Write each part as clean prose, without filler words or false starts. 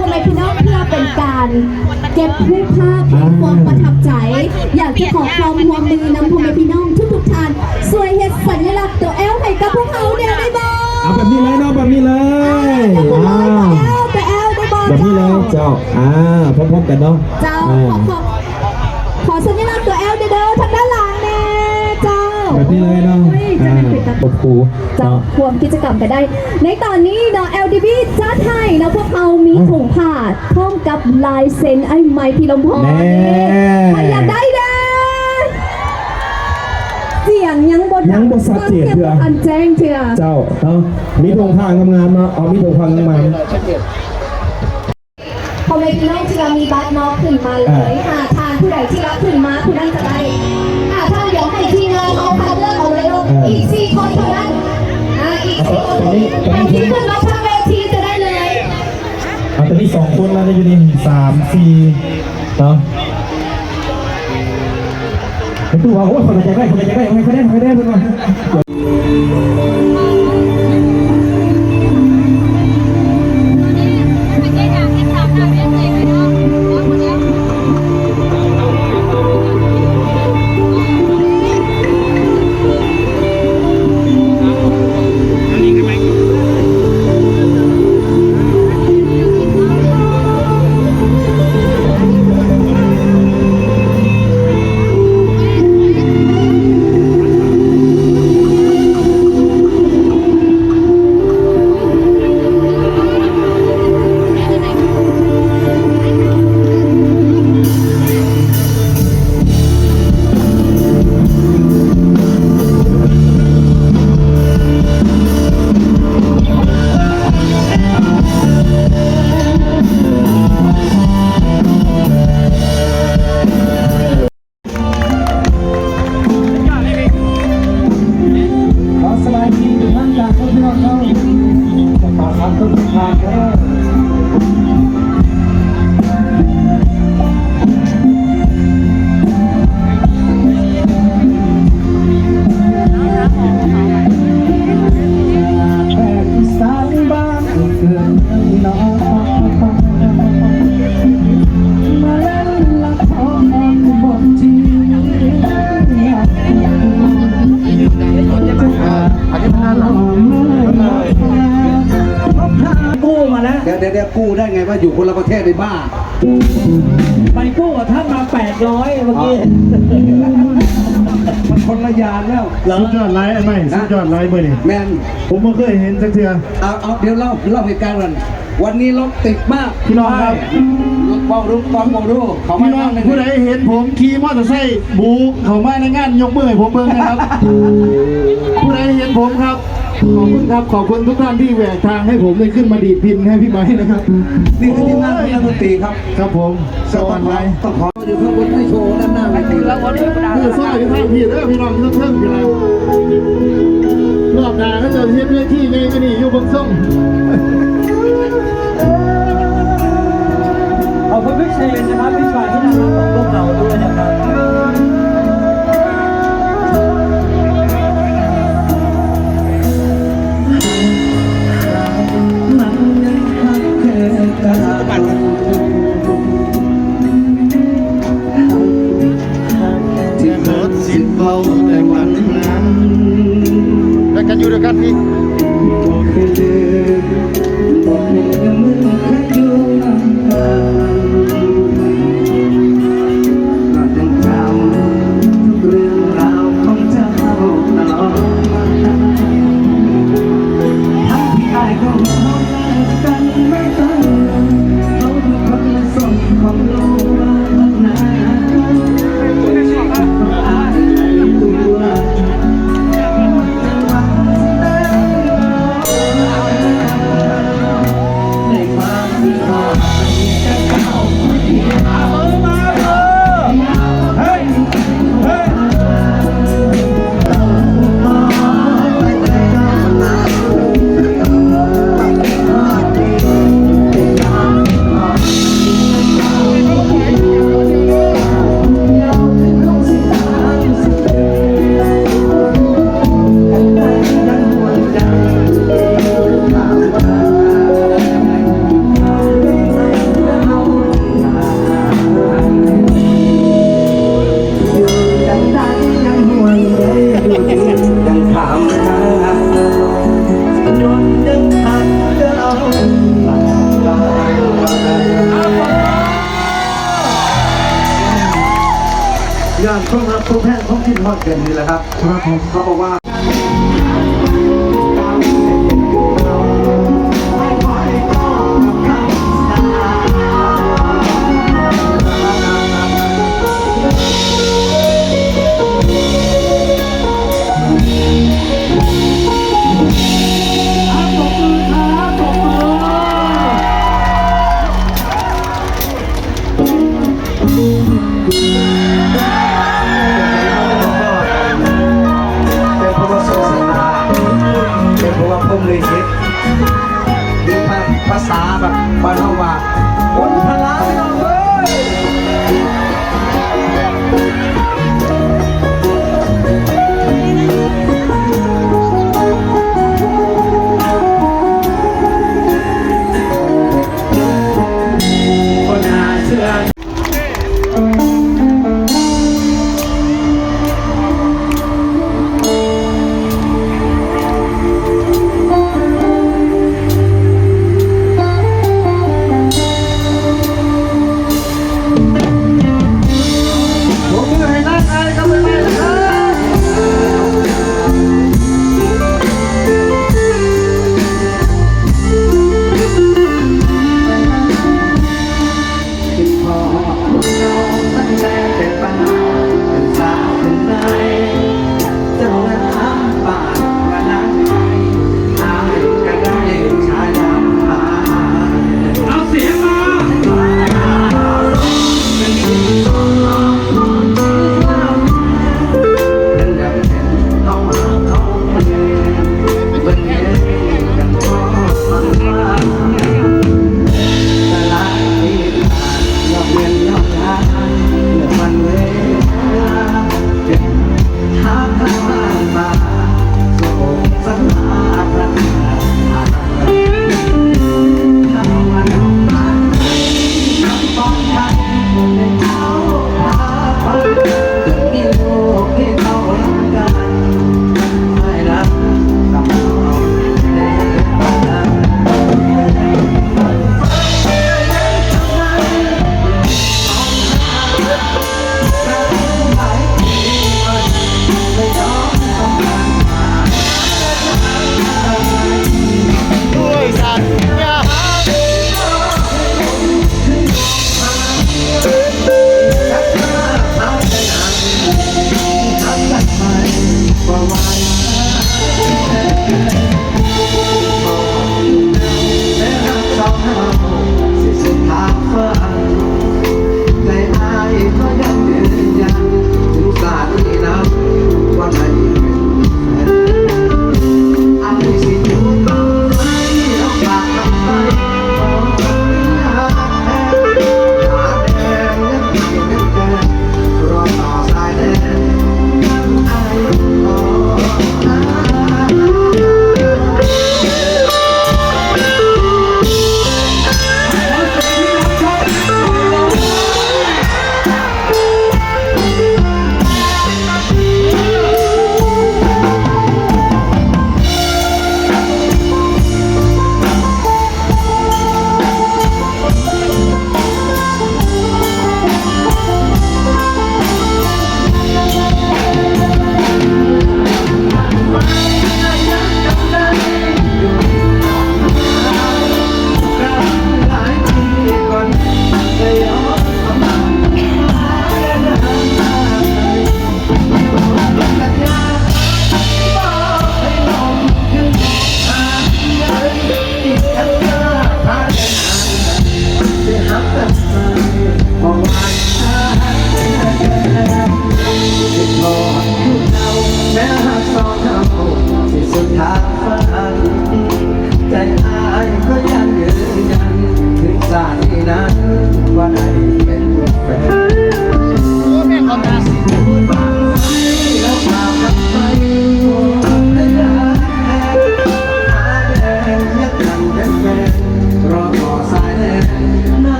ทำไมพี่น้องเพื่อเป็นการเก็บรูปภาพแห่งความประทับใจอยากจะขอความร่วมมือนำพ่อแม่พี่น้องทุกท่านสวยเฮ็ดสัญลักษณ์ตัวแอลให้กับพวกเขาเนี่ยได้บ้างเอาแบบนี้เลยเนาะแบบนี้เลยตัวแอลได้บ้างแบบนี้เลยเจ้าพร้อมๆกันเนาะเจ้าขอสัญลักษณ์ตัวแอลเด้อทางด้านหลังแน่เจ้าแบบนี้เลยเนาะปกปูเจ้าควมกิจกรรมไปได้ในตอนนี้เนาะ LDB จัดให้นะพวกเรามีถุงผ้าพร้อมกับลายเซ็นไอ้ไม้พี่ลมพรใครอยากได้เด้เสียงยังบนสัดเจียเถื่ออันแจ้งเถื่อเจ้าเนาะมีถุงผ้างามๆเนาะเอามีถุงผ้างามพอเมพี่น้องที่เรามีบัตรนอกขึ้นมาเลยหาทางผู้ใดที่รับขึ้นมาผู้นั้นจะได้ถ้าเดี๋ยวให้ทีมงานเอาคัดเลือกเอาเลยอีก4 คนเท่านั้นอีก4 คนที่ขึ้นมาทางเวทีจะได้เลยตอนนี้2 คนแล้วอยู่นี่3 4เนาะไอ้ตู้ว่าโอ้คนใจได้คนใจได้ไม่ได้เพื่อนมาเดี๋ยวกู้ได้ไงว่าอยู่คนละประเทศในบ้าไปกู้กับท่านมา800เมื่อกี้มันคนละยานแล้วสุดยอดไลฟ์ไม่สุดยอดไลฟ์เบอร์นี่แมนผมไม่เคยเห็นสักเทื่อเอาเดี๋ยวเล่าเหตุการณ์กันวันนี้รถติดมากพี่น้องครับรถมองดูเขาพี่น้องผู้ใดเห็นผมขี่มอเตอร์ไซค์บูเขามาในงานยกมือให้ผมเบิ่งนะครับผู้ใดเห็นผมครับขอบคุณครับขอบคุณทุกท่านที่แหวกทางให้ผมได้ขึ้นมาดีดพินให้พี่ไม้นะครับนี่คือทีมงานนักดนตรีครับครับผมสวัสดีต้องขออยู่ข้างบนไม่โชว์ด้านหน้าไม่ตีแล้ววันนี้คือสร้อยทางพี่พี่น้องทุกท่านอยู่แล้วรอบหน้าก็จะเทียบเรื่องที่ในกรณีอยู่บนส้มขอบคุณพี่เชนนะครับพี่ชายที่น่ารักของพวกเราด้วยนะครับด้วยกันอยู่ด้วยกันพี่ การช่วงรับทุกแห่งท้องถิ่นฮอดเกินนี่แหละครับเขาบอกว่าภาษาแบบบ้านเราว่าคนพลาไม่ต้องเลยคนหาเสื้อ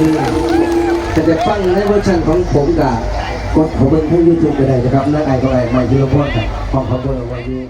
นี้แต่จะฟังในเวอร์ชันของผมกับกดผมเป็นผู้ยูทูบก็ได้นะครับนักไอ้ก็ไอ้ไม่ที่เราพูดกับของขบวนวันนี้